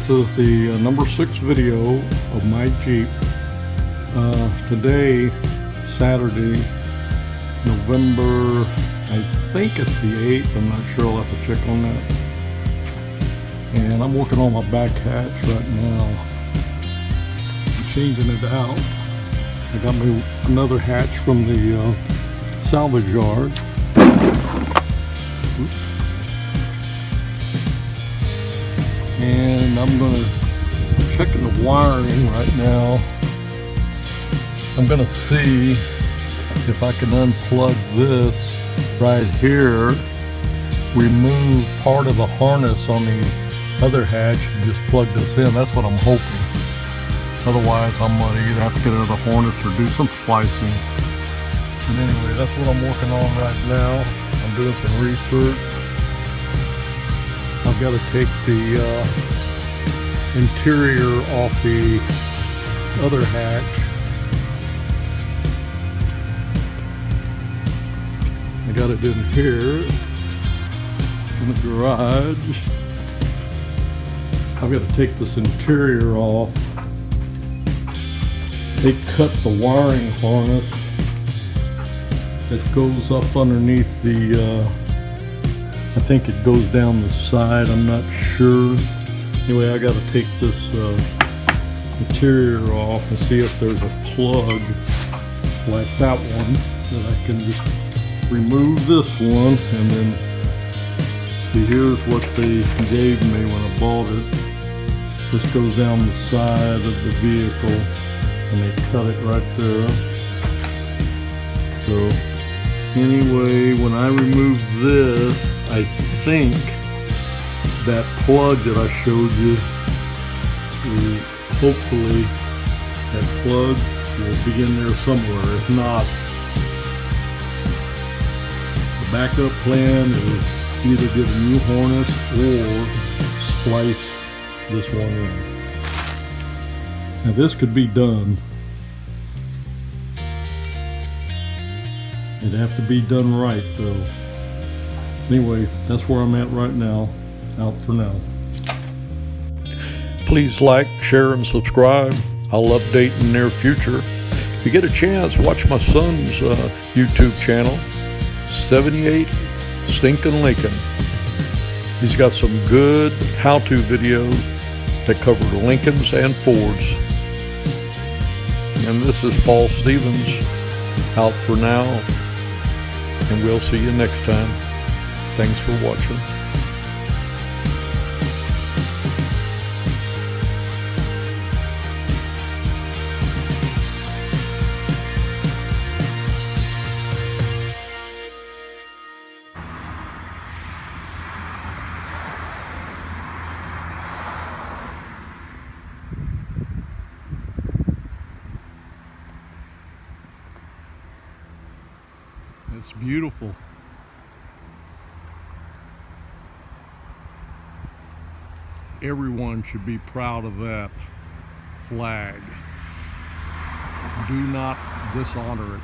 This is the number 6 video of my Jeep. Today, Saturday, November, I think it's the 8th, I'm not sure, I'll have to check on that. And I'm working on my back hatch right now. I'm changing it out. I got me another hatch from the salvage yard. Oops. And I'm gonna checking the wiring right now. I'm gonna see if I can unplug this right here, remove part of the harness on the other hatch, and just plug this in. That's what I'm hoping. Otherwise, I'm gonna either have to get another harness or do some splicing. But anyway, that's what I'm working on right now. I'm doing some research. I've got to take the interior off the other hatch. I got it in here in the garage. I've got to take this interior off. They cut the wiring harness that goes up underneath the I think it goes down the side, I'm not sure. Anyway, I got to take this interior off and see if there's a plug like that one that I can just remove this one, and then see, here's what they gave me when I bought it. This goes down the side of the vehicle and they cut it right there. So anyway, when I remove this, I think that plug that I showed you, hopefully that plug will be in there somewhere. If not, the backup plan is either get a new harness or splice this one in. Now this could be done. It'd have to be done right though. Anyway, that's where I'm at right now. Out for now. Please like, share, and subscribe. I'll update in the near future. If you get a chance, watch my son's YouTube channel, 78 Stinkin' Lincoln. He's got some good how-to videos that cover Lincolns and Fords. And this is Paul Stevens, out for now, and we'll see you next time. Thanks for watching. It's beautiful. Everyone should be proud of that flag. Do not dishonor it.